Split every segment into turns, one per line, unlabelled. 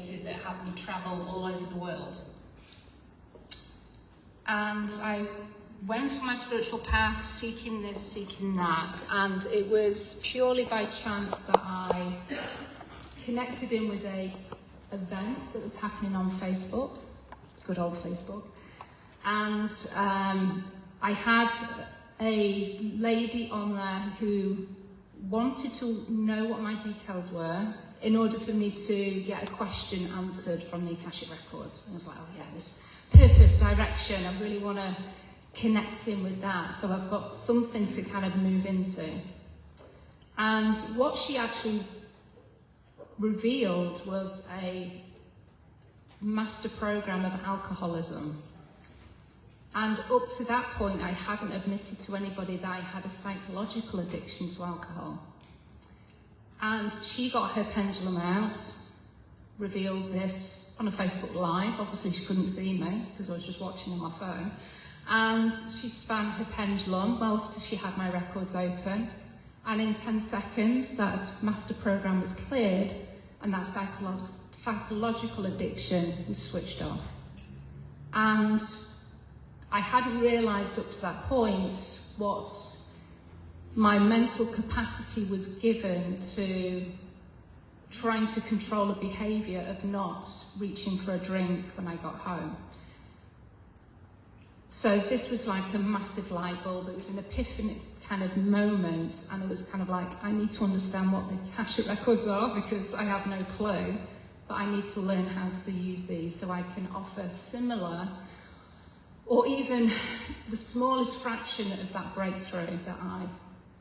created that helped me travel all over the world. And I went on my spiritual path, seeking this, seeking that, and it was purely by chance that I connected in with an event that was happening on Facebook, good old Facebook, and I had a lady on there who wanted to know what my details were in order for me to get a question answered from the Akashic Records. And I was like, oh yeah, this purpose, direction, I really want to connect in with that, so I've got something to kind of move into. And what she actually revealed was a master program of alcoholism. And up to that point, I hadn't admitted to anybody that I had a psychological addiction to alcohol. And she got her pendulum out, revealed this on a Facebook Live. Obviously she couldn't see me because I was just watching on my phone. And she span her pendulum whilst she had my records open. And in 10 seconds, that master program was cleared and that psychological addiction was switched off. And I hadn't realised up to that point what my mental capacity was given to trying to control a behaviour of not reaching for a drink when I got home. So this was like a massive light bulb. It was an epiphany kind of moment, and it was kind of like, I need to understand what the Akashic Records are because I have no clue, but I need to learn how to use these so I can offer similar or even the smallest fraction of that breakthrough that I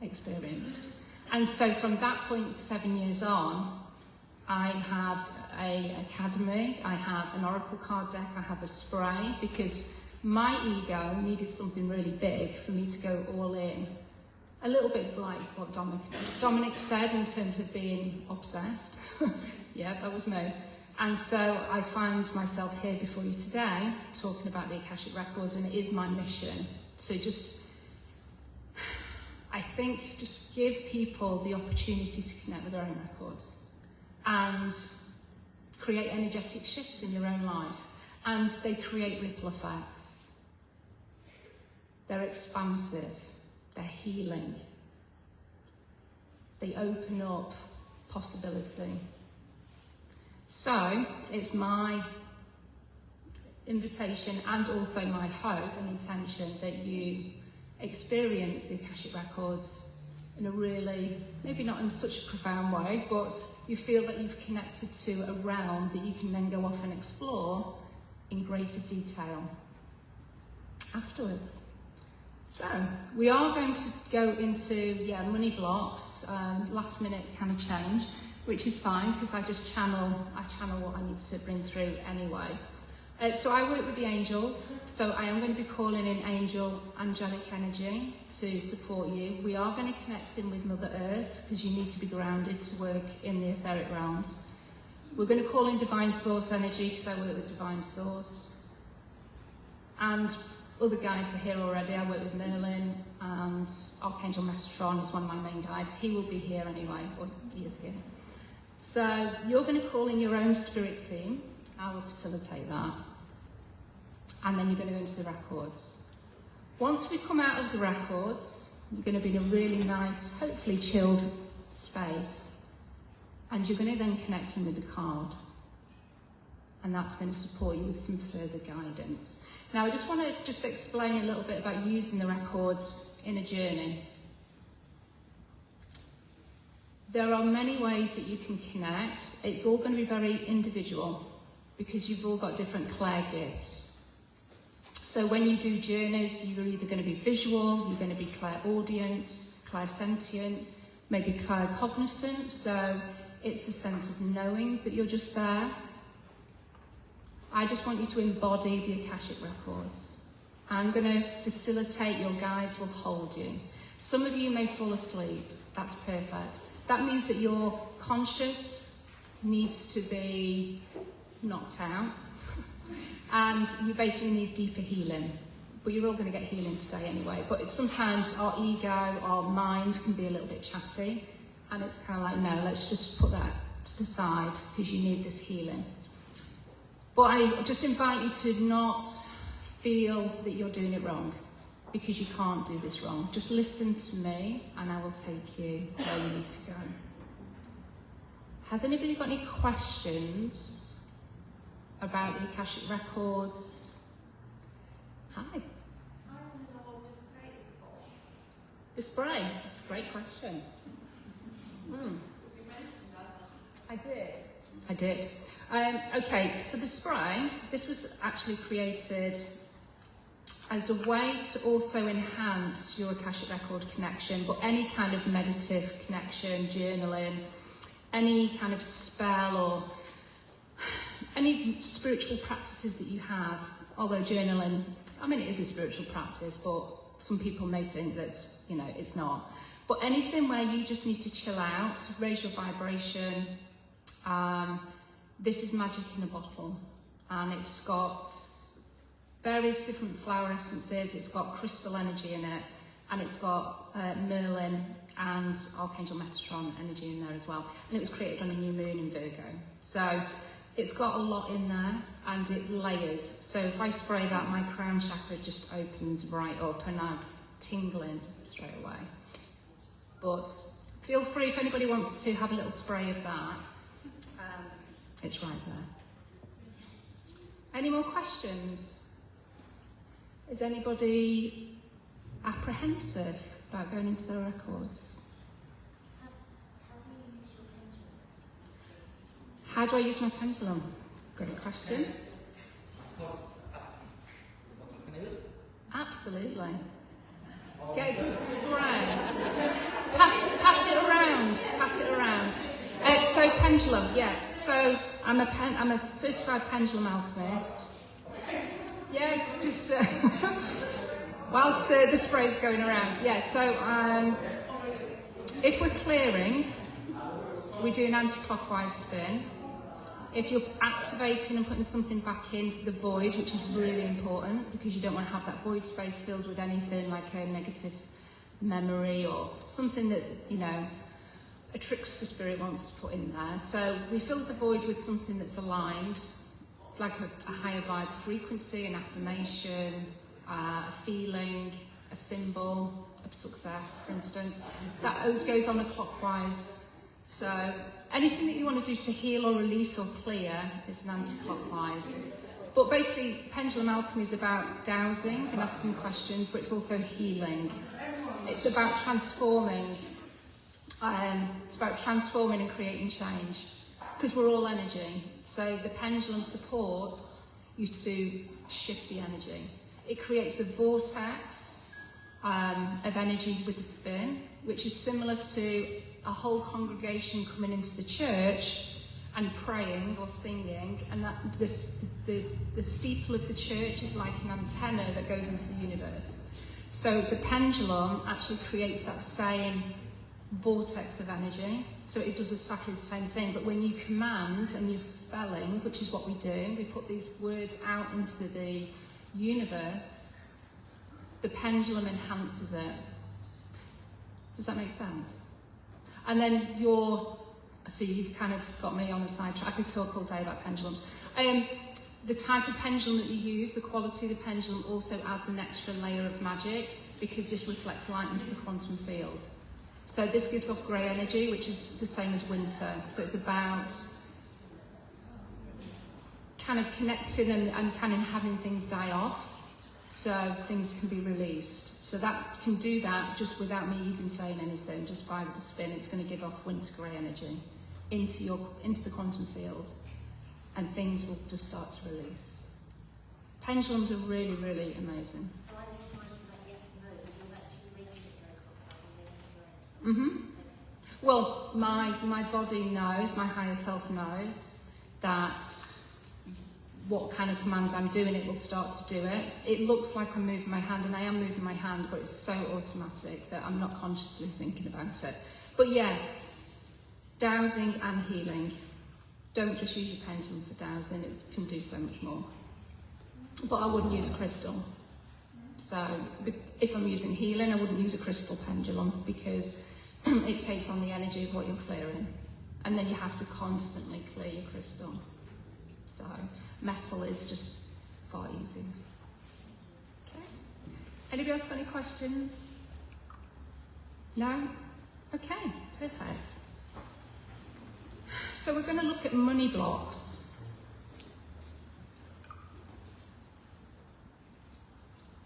experienced. And so from that point, 7 years on, I have an academy, I have an oracle card deck, I have a spray, because my ego needed something really big for me to go all in. A little bit like what Dominic said in terms of being obsessed. Yeah, that was me. And so I find myself here before you today talking about the Akashic Records, and it is my mission to just, I think, just give people the opportunity to connect with their own records and create energetic shifts in your own life. And they create ripple effects. They're expansive, they're healing. They open up possibility. So it's my invitation and also my hope and intention that you experience the Akashic Records in a really, maybe not in such a profound way, but you feel that you've connected to a realm that you can then go off and explore in greater detail afterwards. So we are going to go into money blocks, last minute kind of change, which is fine because I channel what I need to bring through anyway. So I work with the angels, so I am going to be calling in angelic energy to support you. We are going to connect in with Mother Earth because you need to be grounded to work in the etheric realms. We're going to call in divine source energy because I work with divine source. And other guides are here already. I work with Merlin, and Archangel Metatron is one of my main guides. He will be here anyway, or he is here. So you're going to call in your own spirit team. I will facilitate that. And then you're going to go into the records. Once we come out of the records, you're going to be in a really nice, hopefully chilled space. And you're going to then connect in with the card. And that's going to support you with some further guidance. Now, I just want to explain a little bit about using the records in a journey. There are many ways that you can connect. It's all going to be very individual because you've all got different clair gifts. So when you do journeys, you're either going to be visual, you're going to be clairaudient, clairsentient, maybe claircognizant. So it's a sense of knowing that you're just there. I just want you to embody the Akashic Records. I'm going to facilitate, your guides will hold you. Some of you may fall asleep, that's perfect. That means that your conscious needs to be knocked out and you basically need deeper healing. But you're all going to get healing today anyway. But sometimes our ego, our mind can be a little bit chatty, and it's kind of like, no, let's just put that to the side because you need this healing. But I just invite you to not feel that you're doing it wrong, because you can't do this wrong. Just listen to me and I will take you where you need to go. Has anybody got any questions about the Akashic Records? Hi. The spray? Great question. I did. Okay, so the spray, this was actually created as a way to also enhance your Akashic Record connection, but any kind of meditative connection, journaling, any kind of spell or any spiritual practices that you have, although journaling, I mean, it is a spiritual practice, but some people may think that's, you know, it's not. But anything where you just need to chill out, raise your vibration, this is magic in a bottle, and it's got various different flower essences, it's got crystal energy in it, and it's got Merlin and Archangel Metatron energy in there as well. And it was created on a new moon in Virgo. So it's got a lot in there, and it layers. So if I spray that, my crown chakra just opens right up and I'm tingling straight away. But feel free, if anybody wants to have a little spray of that, it's right there. Any more questions? Is anybody apprehensive about going into their records? How do I use my pendulum? Great question. Absolutely. Get a good spray. Pass it around. Pass it around. So pendulum, yeah. So I'm a certified pendulum alchemist. Yeah, just whilst the spray's going around. Yeah. So if we're clearing, we do an anti-clockwise spin. If you're activating and putting something back into the void, which is really important because you don't want to have that void space filled with anything like a negative memory or something that, you know, a trickster spirit wants to put in there. So we fill the void with something that's aligned, like a higher vibe frequency, an affirmation, a feeling, a symbol of success, for instance. That always goes on a clockwise. So anything that you want to do to heal or release or clear is an anti-clockwise. But basically, pendulum alchemy is about dowsing and asking questions, but it's also healing. It's about transforming. It's about transforming and creating change, because we're all energy. So the pendulum supports you to shift the energy. It creates a vortex of energy with the spin, which is similar to a whole congregation coming into the church and praying or singing, and that the steeple of the church is like an antenna that goes into the universe. So the pendulum actually creates that same vortex of energy, so it does exactly the same thing. But when you command and you're spelling, which is what we do, we put these words out into the universe, the pendulum enhances it. Does that make sense? And then so you've kind of got me on a sidetrack. I could talk all day about pendulums. The type of pendulum that you use, the quality of the pendulum also adds an extra layer of magic, because this reflects light into the quantum field. So this gives off grey energy, which is the same as winter. So it's about kind of connecting and kind of having things die off, so things can be released. So that can do that just without me even saying anything, just by the spin. It's going to give off winter grey energy into the quantum field, and things will just start to release. Pendulums are really, really amazing.
So I just wanted to let yes and no, you've actually raised it very quickly.
Well, my body knows, my higher self knows that what kind of commands I'm doing, it will start to do it. It looks like I'm moving my hand, and I am moving my hand, but it's so automatic that I'm not consciously thinking about it. But yeah, dowsing and healing. Don't just use your pendulum for dowsing, it can do so much more. But I wouldn't use a crystal. So if I'm using healing, I wouldn't use a crystal pendulum, because it takes on the energy of what you're clearing. And then you have to constantly clear your crystal. So metal is just far easier. Okay. Anybody else got any questions? No? Okay, perfect. So we're going to look at money blocks.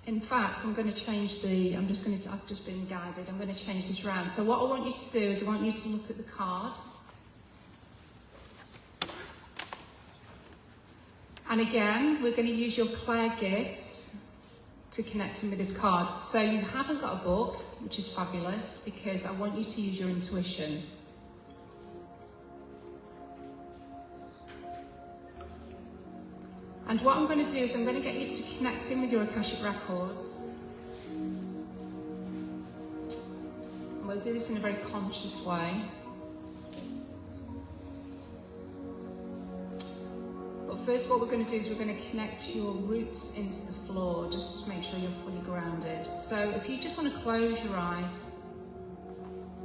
In fact, I'm going to change I've just been guided, I'm going to change this around. So what I want you to do is I want you to look at the card. And again, we're going to use your Claire gifts to connect in with this card. So you haven't got a book, which is fabulous, because I want you to use your intuition. And what I'm going to do is I'm going to get you to connect in with your Akashic Records. And we'll do this in a very conscious way. But first what we're going to do is we're going to connect your roots into the floor, just to make sure you're fully grounded. So if you just want to close your eyes,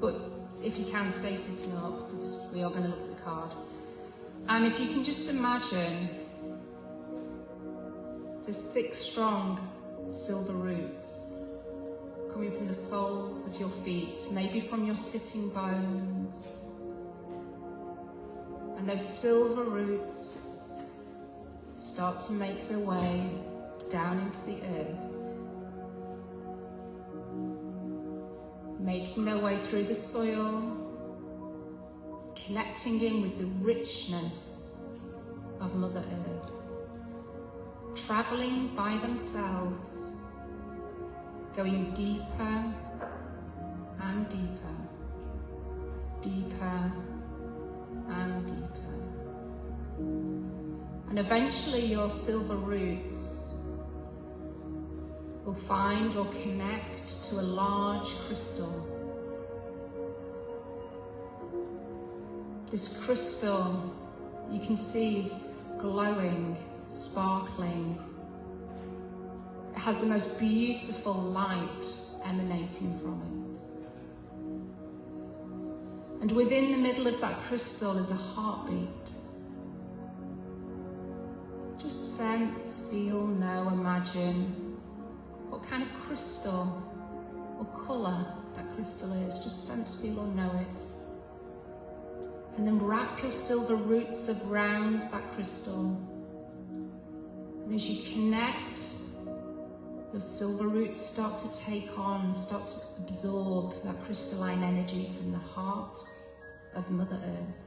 but if you can, stay sitting up, because we are going to look at the card. And if you can just imagine there's thick, strong silver roots coming from the soles of your feet, maybe from your sitting bones. And those silver roots start to make their way down into the earth, making their way through the soil, connecting in with the richness of Mother Earth, traveling by themselves, going deeper and deeper, deeper and deeper. And eventually your silver roots will find or connect to a large crystal. This crystal you can see is glowing, sparkling. It has the most beautiful light emanating from it. And within the middle of that crystal is a heartbeat. Just sense, feel, know, imagine what kind of crystal or colour that crystal is. Just sense, feel or know it. And then wrap your silver roots around that crystal. And as you connect, your silver roots start to take on, start to absorb that crystalline energy from the heart of Mother Earth.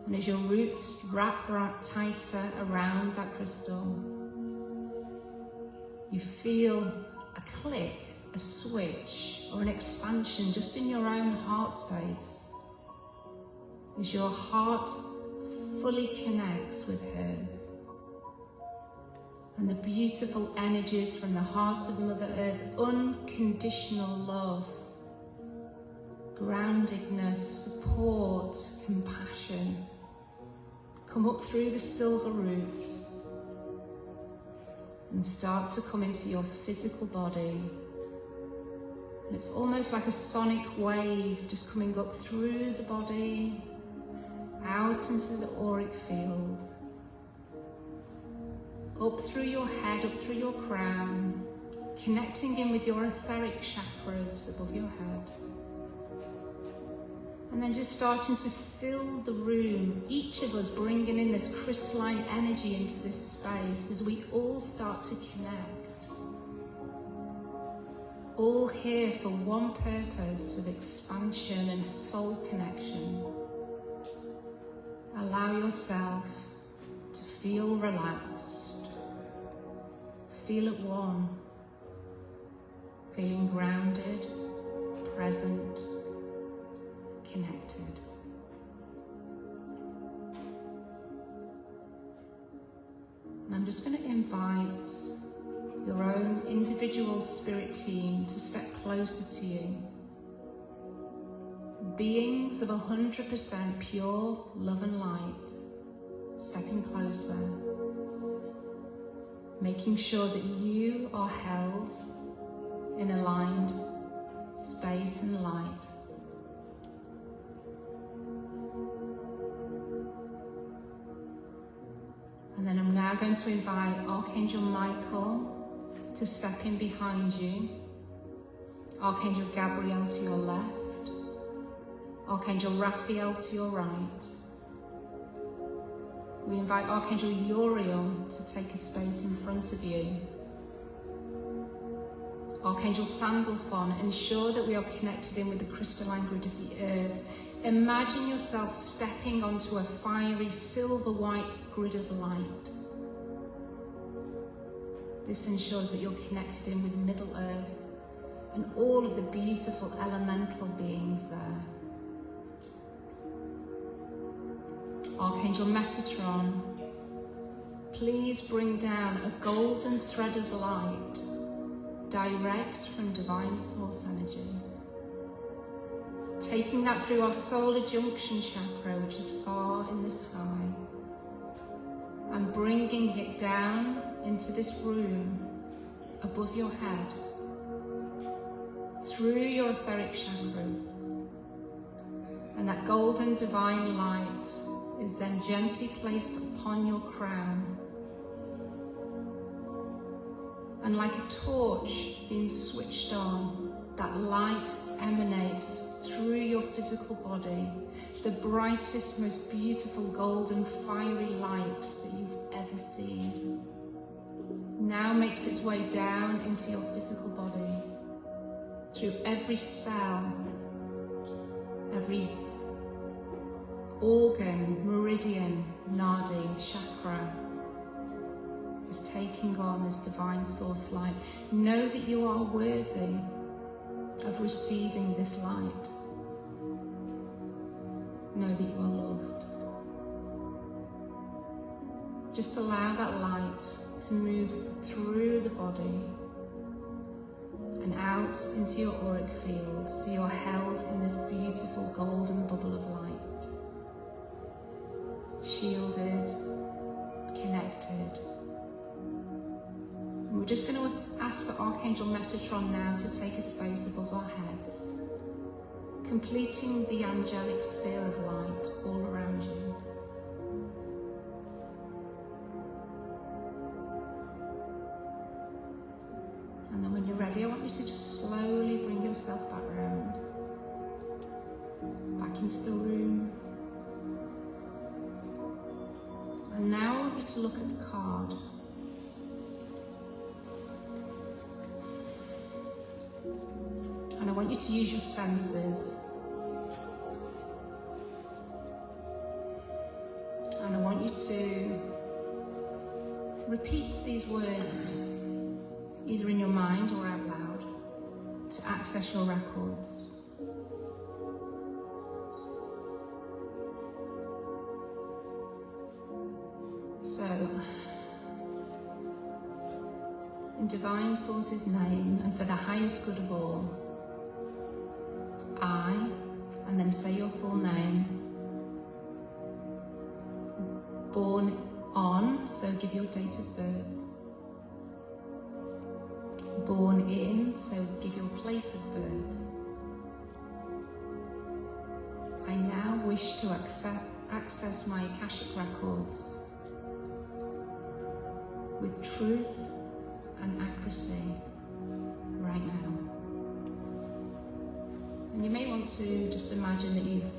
And as your roots wrap tighter around that crystal, you feel a click, a switch, or an expansion just in your own heart space. As your heart fully connects with hers. And the beautiful energies from the heart of Mother Earth, unconditional love, groundedness, support, compassion, come up through the silver roots and start to come into your physical body. And it's almost like a sonic wave just coming up through the body, out into the auric field, up through your head, up through your crown, connecting in with your etheric chakras above your head. And then just starting to fill the room, each of us bringing in this crystalline energy into this space as we all start to connect. All here for one purpose of expansion and soul connection. Allow yourself to feel relaxed, feel at one, feeling grounded, present, connected. And I'm just going to invite your own individual spirit team to step closer to you. Beings of 100% pure love and light, stepping closer, making sure that you are held in aligned space and light. going to invite Archangel Michael to step in behind you, Archangel Gabriel to your left, Archangel Raphael to your right. We invite Archangel Uriel to take a space in front of you. Archangel Sandalphon, ensure that we are connected in with the crystalline grid of the earth. Imagine yourself stepping onto a fiery silver white grid of light. This ensures that you're connected in with Middle Earth and all of the beautiful elemental beings there. Archangel Metatron, please bring down a golden thread of light direct from divine source energy, taking that through our solar junction chakra, which is far in the sky, and bringing it down into this room above your head, through your etheric chakras. And that golden divine light is then gently placed upon your crown. And like a torch being switched on, that light emanates through your physical body, the brightest, most beautiful golden fiery light that you've ever seen. Now makes its way down into your physical body, through every cell, every organ, meridian, nadi, chakra, is taking on this divine source light. Know that you are worthy of receiving this light. Know that you are loved. Just allow that light to move through the body and out into your auric field, so you're held in this beautiful golden bubble of light, shielded, connected. And we're just going to ask for Archangel Metatron now to take a space above our heads, completing the angelic sphere of light all around you. And then when you're ready, I want you to just slowly bring yourself back round, back into the room. And now I want you to look at the card. And I want you to use your senses. And I want you to repeat these words, either in your mind or out loud, to access your records. So, in Divine Source's name, and for the highest good of all, I, and then say your full name, born on, so give your date of birth, born in, so give your place of birth. I now wish to access my Akashic Records with truth and accuracy right now. And you may want to just imagine that you've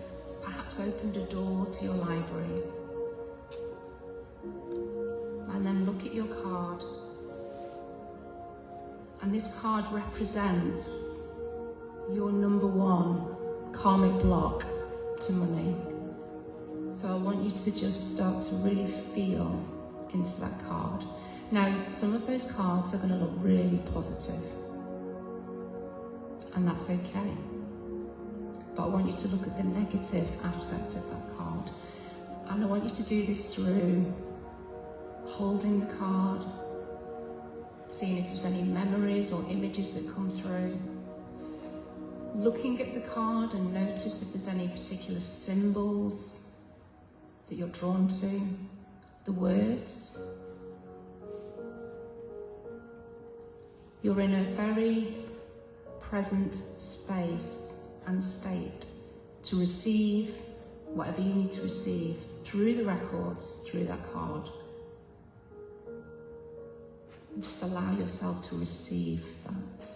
perhaps opened a door to your library, and then look at your card. And this card represents your number one karmic block to money. So I want you to just start to really feel into that card. Now, some of those cards are going to look really positive, and that's okay. But I want you to look at the negative aspects of that card. And I want you to do this through holding the card, seeing if there's any memories or images that come through, looking at the card and notice if there's any particular symbols that you're drawn to, the words. You're in a very present space and state to receive whatever you need to receive through the records, through that card. And just allow yourself to receive that.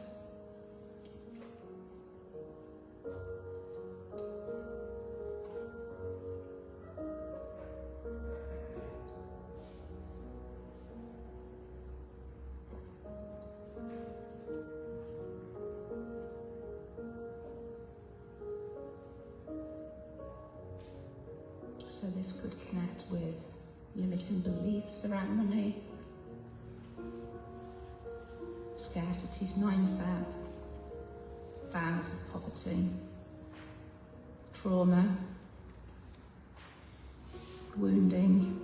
So this could connect with limiting beliefs around money, scarcity mindset, vows of poverty, trauma, wounding.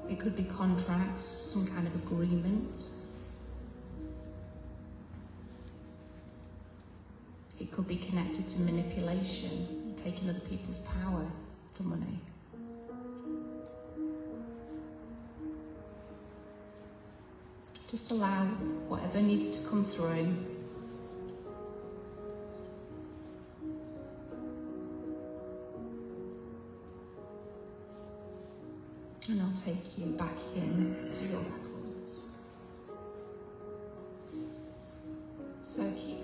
It could be contracts, some kind of agreement. It could be connected to manipulation, taking other people's power for money. Just allow whatever needs to come through. And I'll take you back in to your records. So keep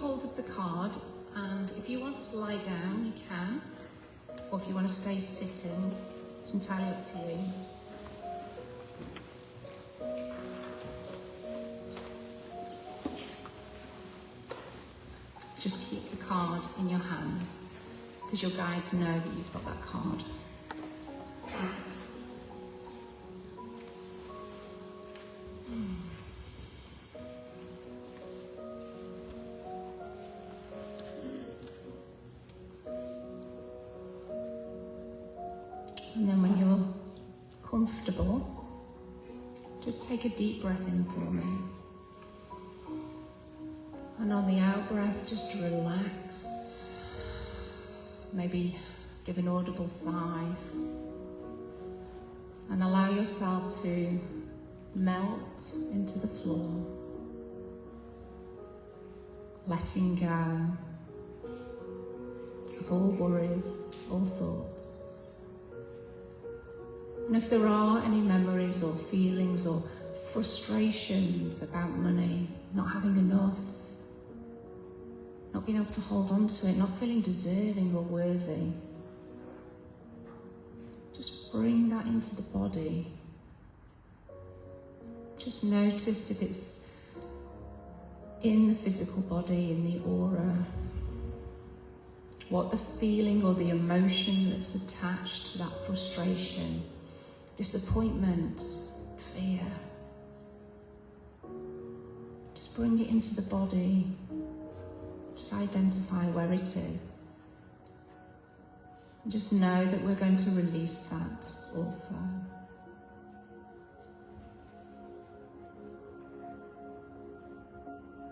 hold of the card, and if you want to lie down, you can. Or if you want to stay sitting, it's entirely up to you. Just keep the card in your hands, because your guides know that you've got that card. And then when you're comfortable, just take a deep breath in for me. And on the out breath, just relax. Maybe give an audible sigh. And allow yourself to melt into the floor. Letting go of all worries, all thoughts. And if there are any memories or feelings or frustrations about money, not having enough, not being able to hold on to it, not feeling deserving or worthy, just bring that into the body. Just notice if it's in the physical body, in the aura, what the feeling or the emotion that's attached to that frustration, disappointment, fear. Just bring it into the body. Just identify where it is. And just know that we're going to release that also.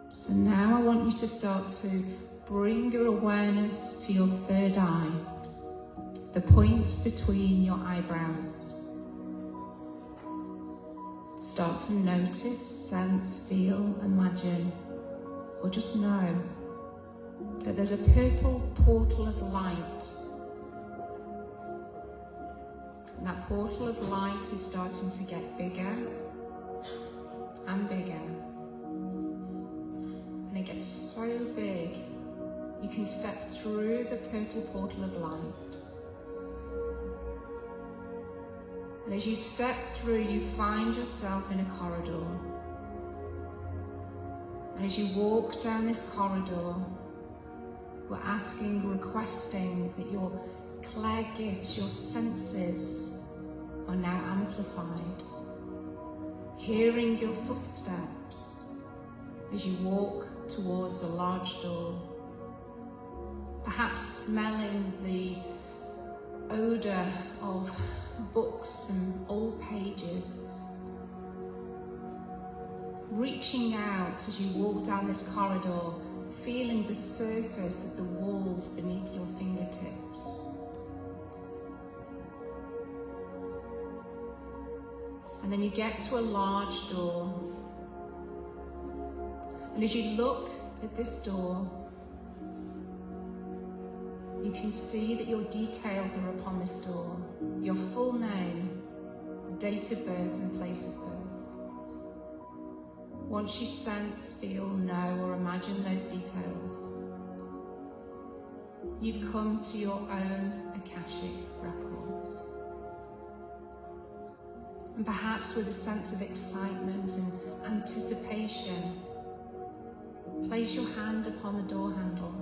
So now I want you to start to bring your awareness to your third eye, the point between your eyebrows. Start to notice, sense, feel, imagine, or just know that there's a purple portal of light. And that portal of light is starting to get bigger and bigger. And it gets so big, you can step through the purple portal of light. And as you step through, you find yourself in a corridor. And as you walk down this corridor, we're asking, requesting that your clair gifts, your senses are now amplified. Hearing your footsteps as you walk towards a large door. Perhaps smelling the odour of books and old pages. Reaching out as you walk down this corridor, feeling the surface of the walls beneath your fingertips. And then you get to a large door. And as you look at this door, you can see that your details are upon this door. Your full name, date of birth and place of birth. Once you sense, feel, know, or imagine those details, you've come to your own Akashic Records. And perhaps with a sense of excitement and anticipation, place your hand upon the door handle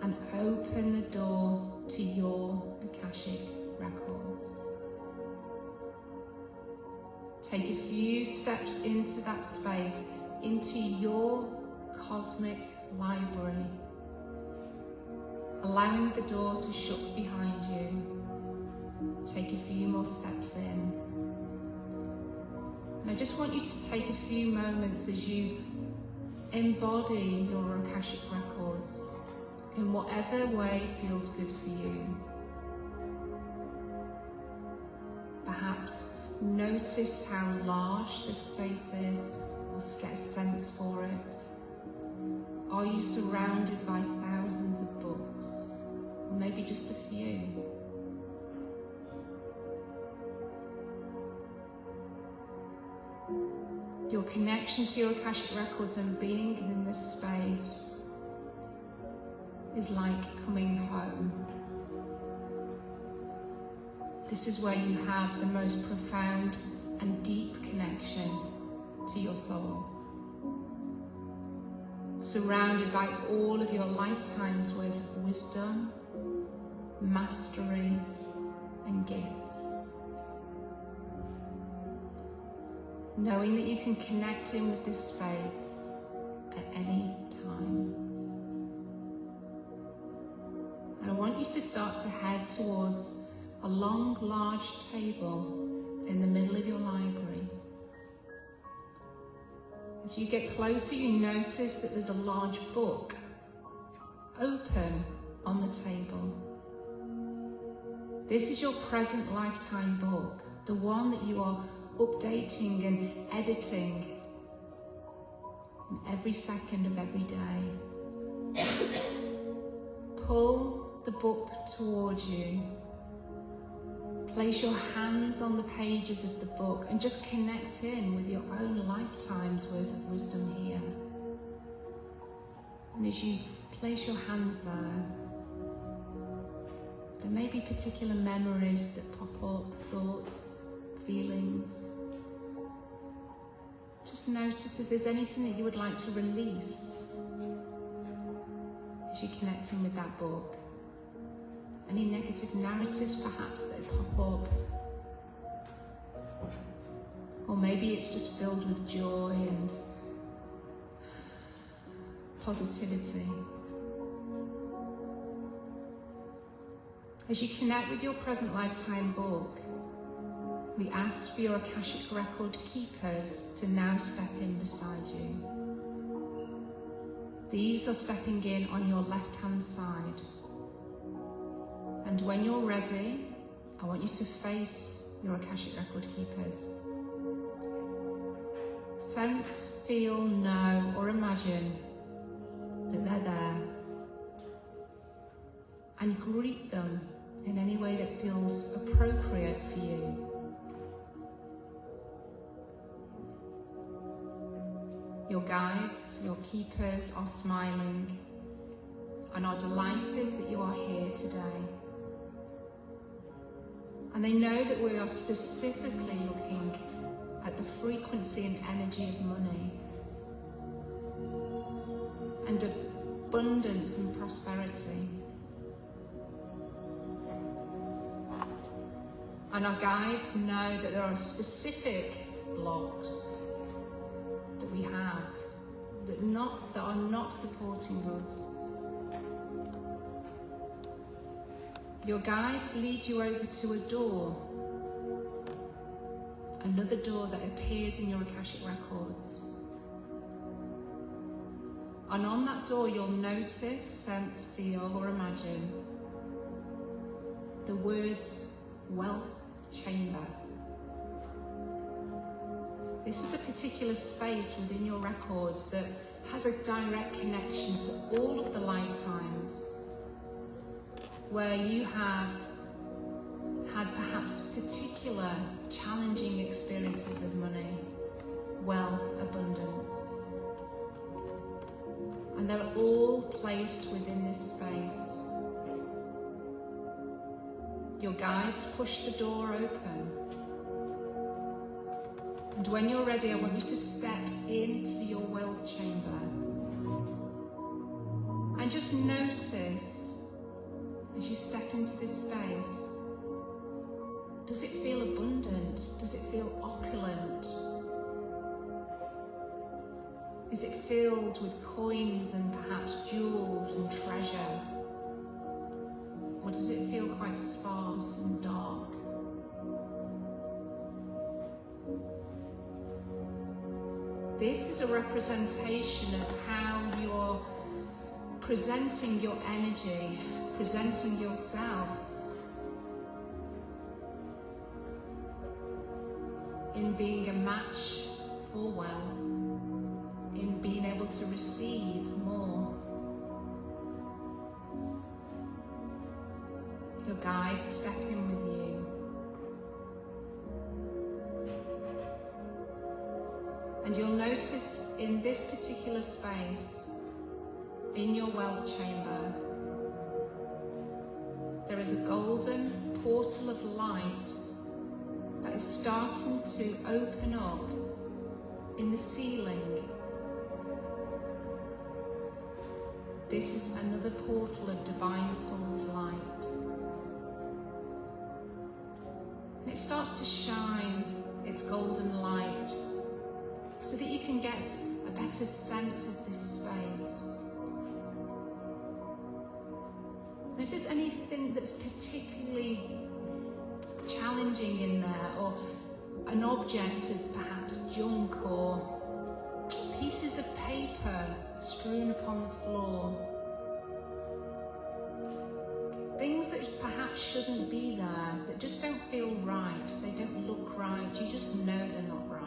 and open the door to your Akashic Records. Take a few steps into that space, into your cosmic library, allowing the door to shut behind you. Take a few more steps in. And I just want you to take a few moments as you embody your Akashic Records in whatever way feels good for you. Perhaps notice how large the space is, or get a sense for it. Are you surrounded by thousands of books, or maybe just a few? Your connection to your Akashic Records and being in this space is like coming home. This is where you have the most profound and deep connection to your soul. Surrounded by all of your lifetimes worth of wisdom, mastery, and gifts. Knowing that you can connect in with this space at any time. And I want you to start to head towards a long, large table in the middle of your library. As you get closer, you notice that there's a large book open on the table. This is your present lifetime book, the one that you are updating and editing in every second of every day. Pull the book towards you. Place your hands on the pages of the book and just connect in with your own lifetime's worth of wisdom here. And as you place your hands there may be particular memories that pop up, thoughts, feelings. Just notice if there's anything that you would like to release as you're connecting with that book. Any negative narratives perhaps that pop up. Or maybe it's just filled with joy and positivity. As you connect with your present lifetime book, we ask for your Akashic Record keepers to now step in beside you. These are stepping in on your left-hand side. And when you're ready, I want you to face your Akashic Record keepers. Sense, feel, know, or imagine that they're there. And greet them in any way that feels appropriate for you. Your guides, your keepers are smiling and are delighted that you are here today. And they know that we are specifically looking at the frequency and energy of money and abundance and prosperity. And our guides know that there are specific blocks that we have that are not supporting us. Your guides lead you over to a door, another door that appears in your Akashic Records. And on that door you'll notice, sense, feel, or imagine the words wealth chamber. This is a particular space within your records that has a direct connection to all of the lifetimes where you have had perhaps particular challenging experiences with money, wealth, abundance. And they're all placed within this space. Your guides push the door open. And when you're ready, I want you to step into your wealth chamber. And just notice, as you step into this space, does it feel abundant? Does it feel opulent? Is it filled with coins and perhaps jewels and treasure? Or does it feel quite sparse and dark? This is a representation of how you're presenting your energy, presenting yourself in being a match for wealth, in being able to receive more. Your guides step in with you. And you'll notice in this particular space, in your wealth chamber, there is a golden portal of light that is starting to open up in the ceiling. This is another portal of divine source light. And it starts to shine its golden light so that you can get a better sense of this space. And if there's anything that's particularly challenging in there, or an object of perhaps junk, or pieces of paper strewn upon the floor, things that perhaps shouldn't be there, that just don't feel right, they don't look right, you just know they're not right.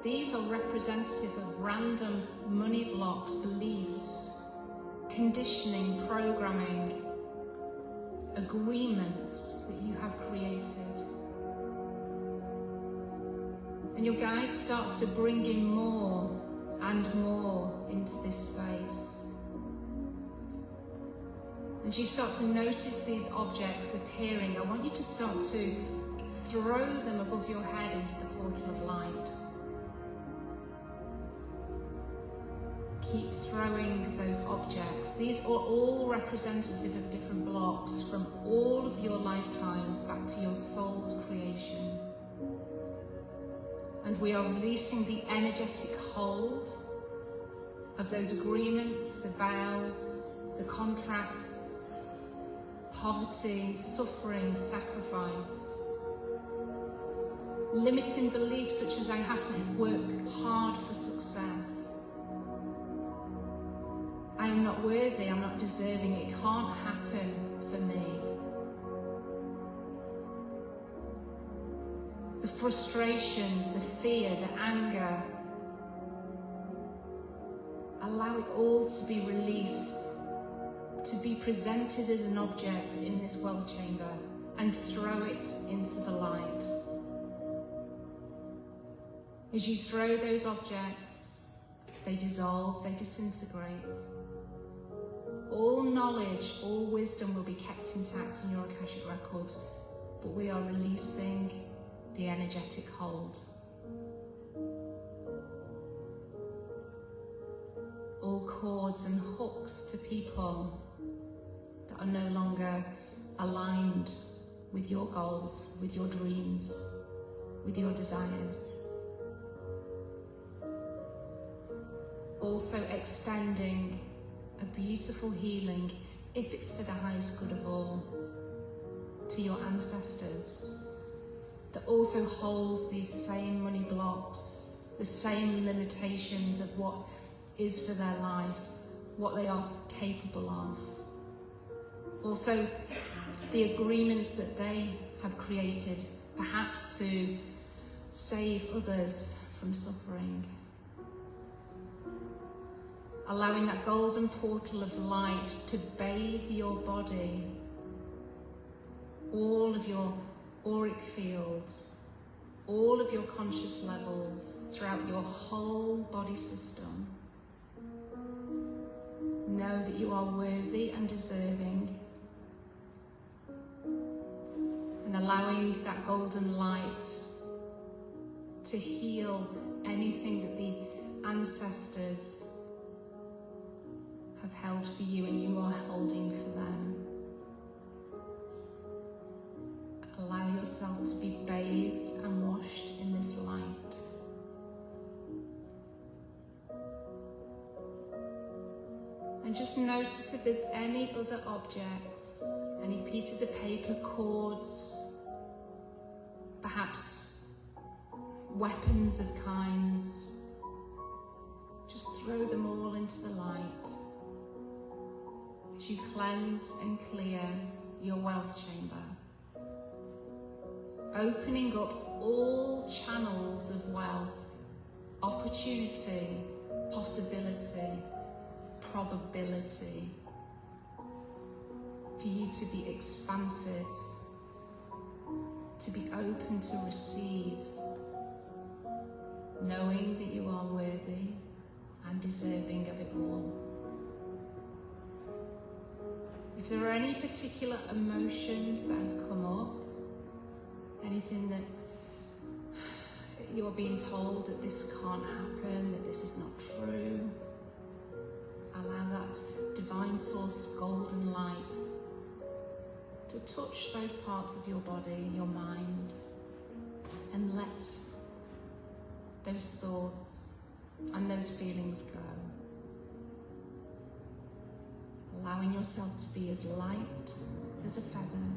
These are representative of random money blocks, beliefs, conditioning, programming, agreements that you have created. And your guides start to bring in more and more into this space. As you start to notice these objects appearing, I want you to start to throw them above your head into the portal of light. Keep throwing those objects. These are all representative of different blocks from all of your lifetimes back to your soul's creation. And we are releasing the energetic hold of those agreements, the vows, the contracts, poverty, suffering, sacrifice, limiting beliefs such as I have to work hard for success. I am not worthy, I'm not deserving, it can't happen for me. The frustrations, the fear, the anger, allow it all to be released, to be presented as an object in this wealth chamber, and throw it into the light. As you throw those objects, they dissolve, they disintegrate. All knowledge, all wisdom will be kept intact in your Akashic Records, but we are releasing the energetic hold. All cords and hooks to people that are no longer aligned with your goals, with your dreams, with your desires. Also extending a beautiful healing, if it's for the highest good of all, to your ancestors, that also holds these same money blocks, the same limitations of what is for their life, what they are capable of. Also, the agreements that they have created, perhaps to save others from suffering. allowing that golden portal of light to bathe your body, all of your auric fields, all of your conscious levels throughout your whole body system. Know that you are worthy and deserving, and allowing that golden light to heal anything that the ancestors have held for you and you are holding for them. Allow yourself to be bathed and washed in this light. And just notice if there's any other objects, any pieces of paper, cords, perhaps weapons of kinds. Just throw them all into the light as you cleanse and clear your wealth chamber, opening up all channels of wealth, opportunity, possibility, probability, for you to be expansive, to be open to receive, knowing that you are worthy and deserving of it all. If there are any particular emotions that have come up, anything that you're being told that this can't happen, that this is not true, allow that divine source golden light to touch those parts of your body, your mind, and let those thoughts and those feelings go. Allowing yourself to be as light as a feather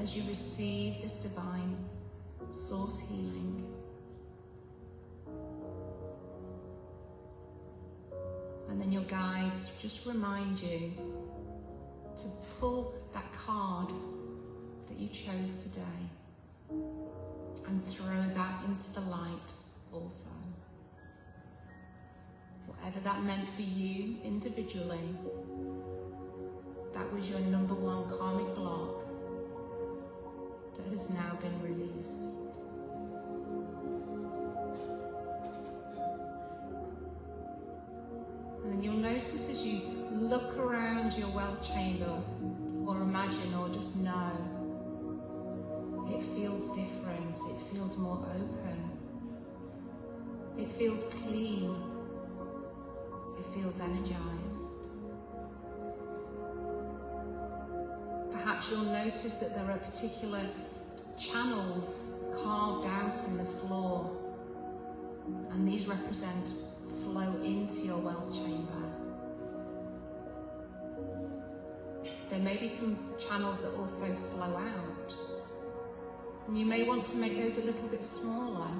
as you receive this divine source healing. And then your guides just remind you to pull that card that you chose today and throw that into the light also. Whatever that meant for you individually, that was your number one karmic block that has now been released. And then you'll notice as you look around your wealth chamber, or imagine, or just know, it feels different, it feels more open, it feels clean, it feels energized. Perhaps you'll notice that there are particular channels carved out in the floor, and these represent flow into your wealth chamber. There may be some channels that also flow out, and you may want to make those a little bit smaller,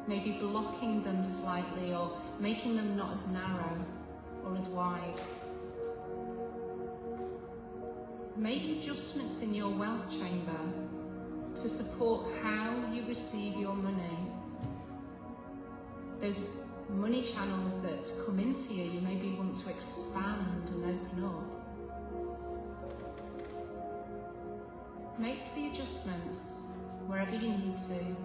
maybe blocking them slightly or making them not as narrow or as wide. Make adjustments in your wealth chamber to support how you receive your money. Those money channels that come into you, you maybe want to expand and open up. Make the adjustments wherever you need to.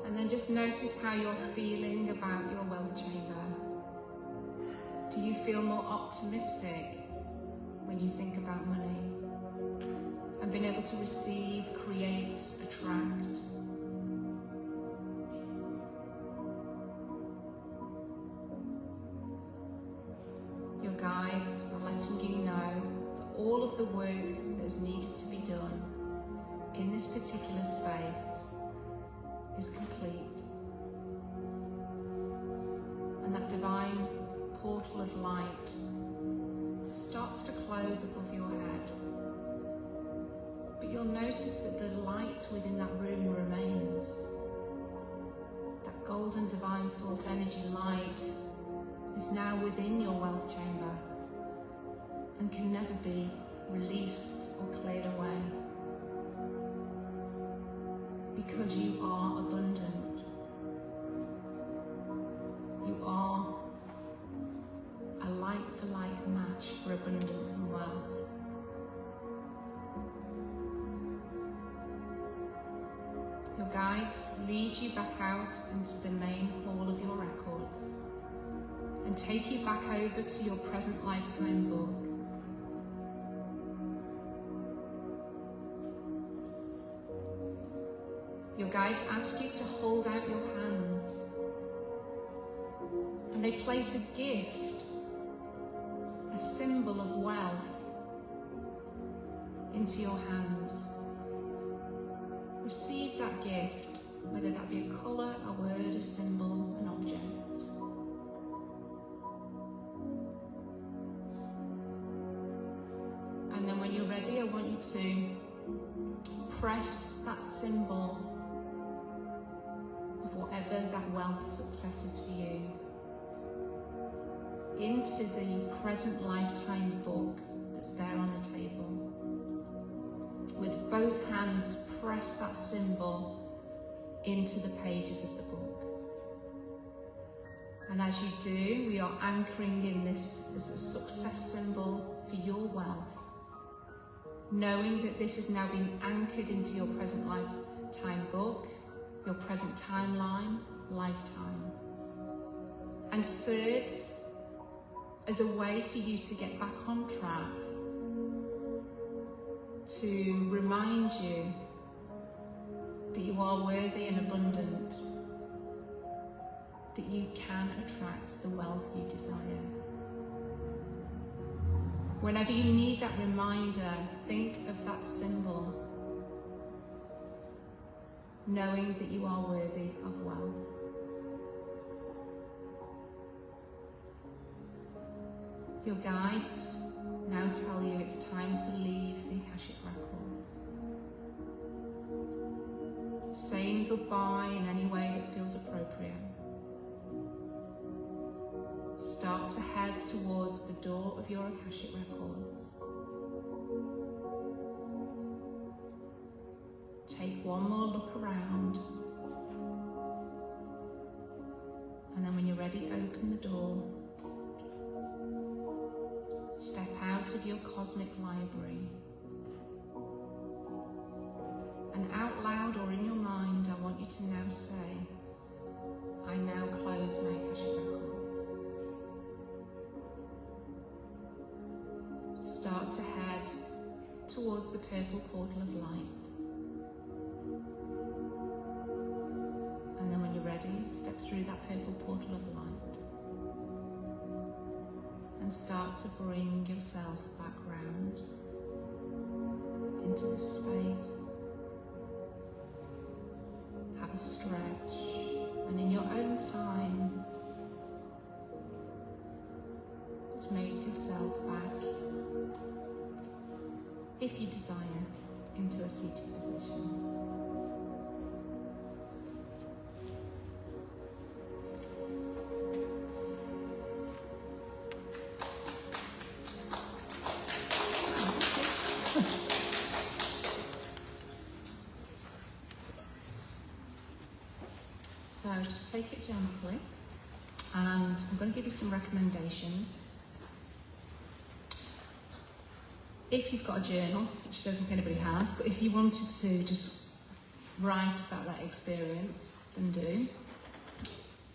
And then just notice how you're feeling about your wealth chamber. Do you feel more optimistic when you think about money? And being able to receive, create, attract? Your guides are letting you know that all of the work that is needed to be done in this particular space is complete. And that divine portal of light starts to close above your head. But you'll notice that the light within that room remains. That golden divine source energy light is now within your wealth chamber. and can never be released or cleared away. Because you are abundant. You are a like-for-like match for abundance and wealth. Your guides lead you back out into the main hall of your records and take you back over to your present lifetime book. Your guides ask you to hold out your hands, and they place a gift, a symbol of wealth, into your hands. Receive that gift, whether that be a colour, a word, a symbol, an object. And then when you're ready, I want you to press that symbol of whatever that wealth success is for you into the present lifetime book that's there on the table. With both hands, press that symbol into the pages of the book. And as you do, we are anchoring in this as a success symbol for your wealth, knowing that this has now been anchored into your present lifetime book, your present timeline, lifetime, and serves as a way for you to get back on track, to remind you that you are worthy and abundant, that you can attract the wealth you desire. Whenever you need that reminder, think of that symbol, knowing that you are worthy of wealth. Your guides now tell you it's time to leave the Akashic Records. Saying goodbye in any way that feels appropriate. Start to head towards the door of your Akashic Records. Take one more look around. And then when you're ready, open the door. Step out of your cosmic library. And out loud or in your mind, I want you to now say, I now close my Akashic Records. Start to head towards the purple portal of light. And then when you're ready, step through that purple portal of light. And start to bring yourself back round into the space. Have a stretch, and in your own time, just make yourself back, if you desire, into a seated position. So just take it gently, and I'm going to give you some recommendations. If you've got a journal, which I don't think anybody has, but if you wanted to just write about that experience, then do.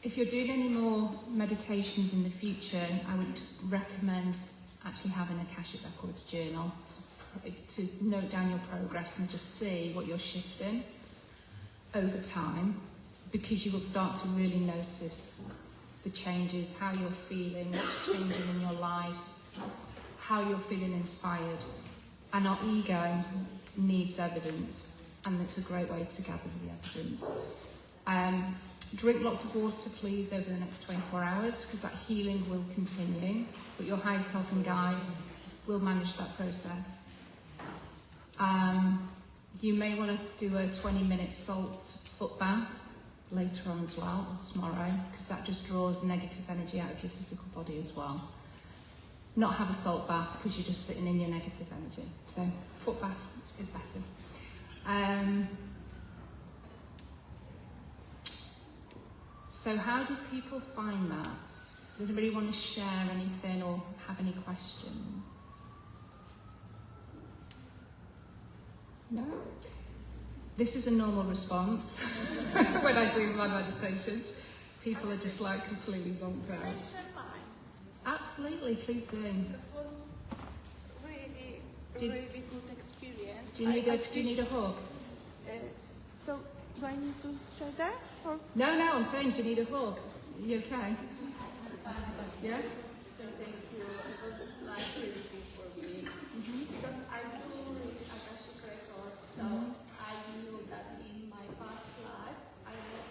If you're doing any more meditations in the future, I would recommend actually having a Akashic Records journal to note down your progress and just see what you're shifting over time, because you will start to really notice the changes, how you're feeling, what's changing in your life, how you're feeling inspired. And our ego needs evidence, and it's a great way to gather the evidence. Drink lots of water, please, over the next 24 hours, because that healing will continue, but your higher self and guides will manage that process. You may want to do a 20-minute salt foot bath later on as well, or tomorrow, because that just draws negative energy out of your physical body as well. not have a salt bath because you're just sitting in your negative energy. So foot bath is better. So how do people find that? Does anybody want to share anything or have any questions? No? This is a normal response when I do my meditations. People are just like completely zonked out.
Can I share mine?
Absolutely, please do.
This was really, really good experience.
Do you need a hug?
So, do I need to share that? Or?
No, I'm saying, do you need a hug? Are you okay? Yes?
So thank you. It was like really good for me. Because I do read Akashic Records, so I knew that in my past life I was...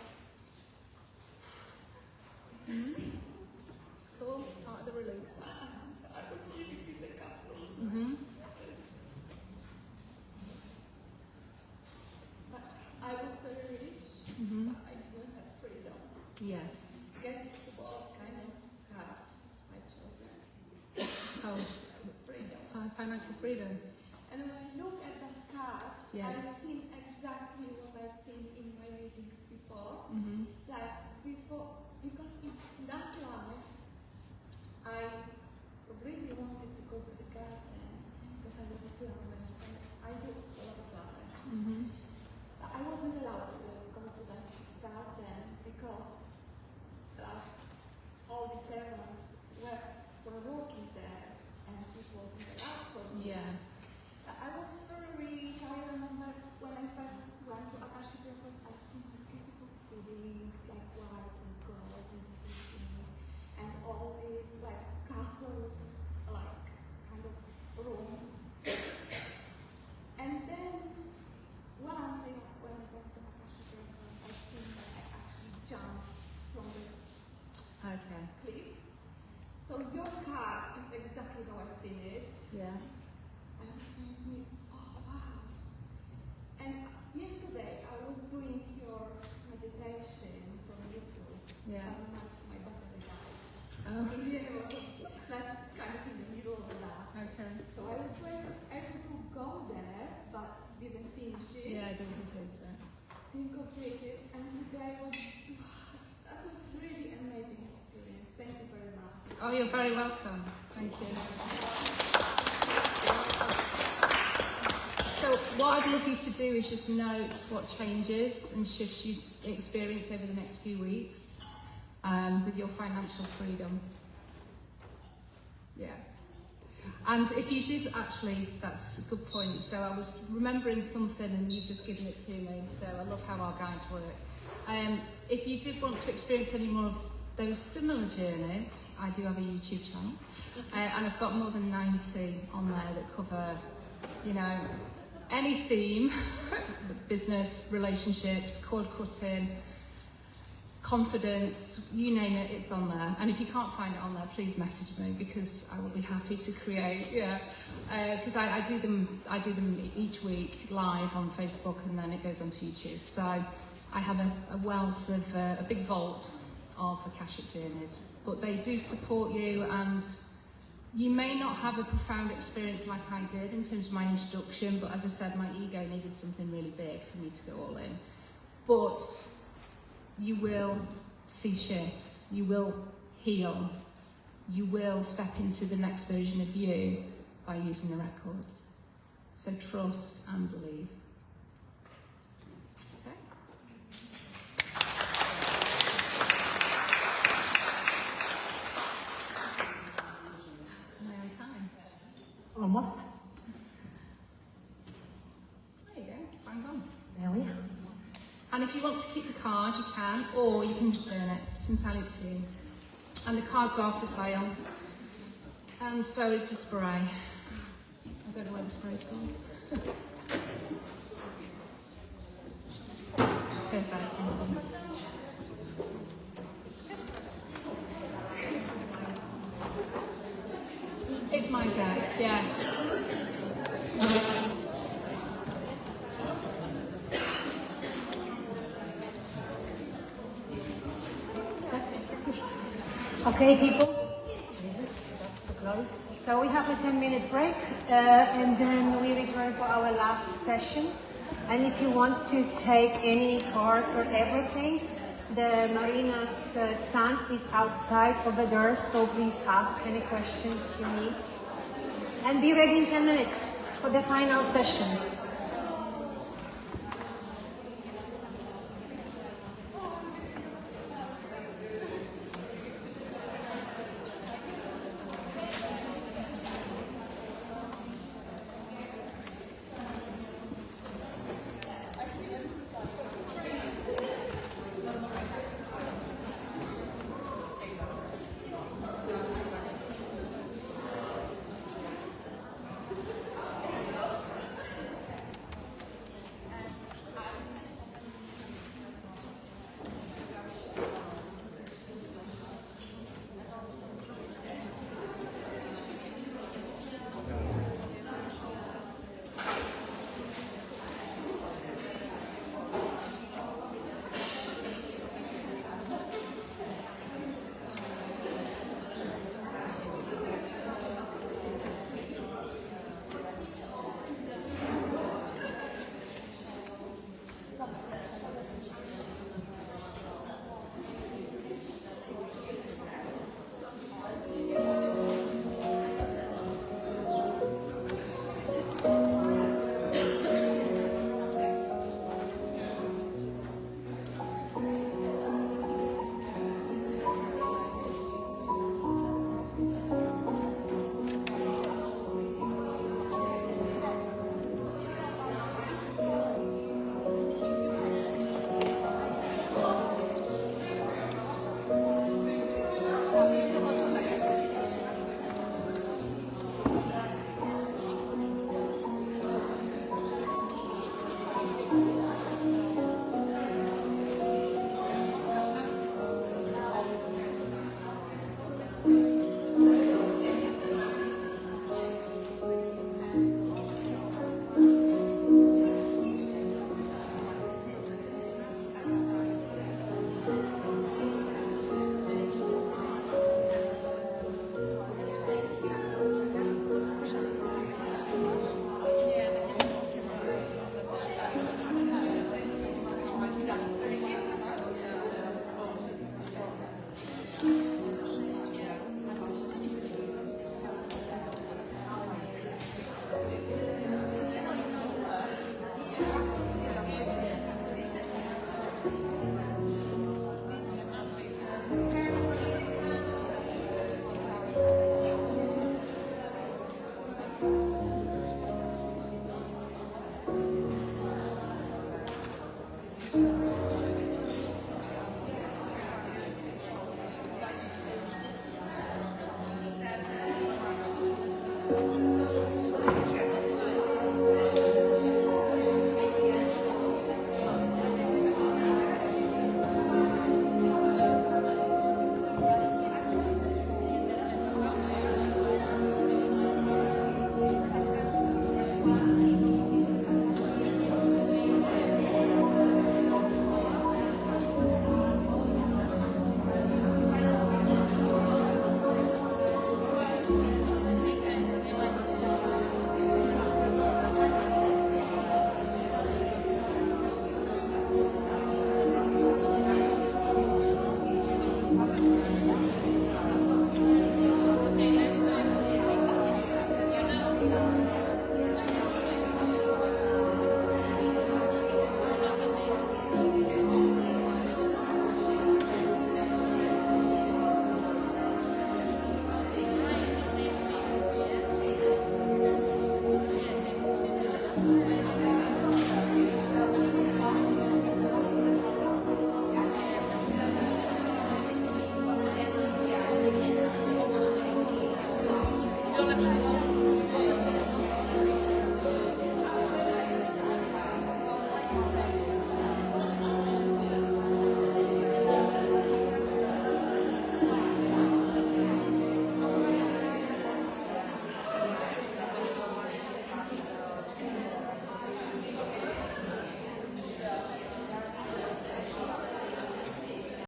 Cool, part of the release.
I was living in the castle. But I was very rich. I didn't have freedom.
Yes.
Guess what kind of card I chosen?
Oh,
Freedom.
financial freedom.
And when I look at that card,
Yes.
I've seen exactly what I've seen in my readings before. Like before, because in that life, I really wanted to go to the garden because I love flowers and I do a lot of flowers. But I wasn't allowed to go to that garden because all the servants were working there and it wasn't allowed for me.
Yeah.
I was very rich. I remember when I first went to Akashic Records, I seen beautiful ceilings, like white and gold and everything, and all these like castles, like kind of rooms. And then once when I went to Akashic Records, I seen that I actually jumped from the
Okay.
cliff. So your car is exactly how I've seen it.
Yeah.
And it made me, oh wow. And yesterday I was doing your meditation from YouTube.
Yeah.
And my battery died.
Oh.
Like kind of in the middle of that.
Okay.
So I was able to go there, but didn't finish it.
Yeah, I didn't complete that.
Didn't complete it. And today that was really amazing experience. Thank you very much.
Oh, you're very welcome. Thank you. So what I'd love you to do is just note what changes and shifts you experience over the next few weeks with your financial freedom. Yeah. And if you did actually, that's a good point. So I was remembering something and you've just given it to me. So I love how our guides work. If you did want to experience any more of those similar journeys, I do have a YouTube channel. And I've got more than 90 on there that cover, you know, any theme, business, relationships, cord cutting, confidence, you name it, it's on there. And if you can't find it on there, please message me because I will be happy to create. Yeah, because I do them each week live on Facebook and then it goes onto YouTube. So I have a wealth of a big vault of Akashic journeys, but they do support you, and you may not have a profound experience like I did in terms of my introduction, but as I said, my ego needed something really big for me to go all in. But you will see shifts, you will heal, you will step into the next version of you by using the records. So trust and believe. Okay? Am I on time?
Almost.
There you go, bang on.
There we are.
And if you want to keep the card, you can, or you can return it. It's entirely up to you. And the cards are for sale. And so is the spray. I don't know where the spray's gone. Perfect. It's my deck, yeah.
Okay, people. Jesus, that's too close. So we have a 10-minute break and then we return for our last session. And if you want to take any cards or everything, the Marina's stand is outside over there, so please ask any questions you need. And be ready in 10 minutes for the final session.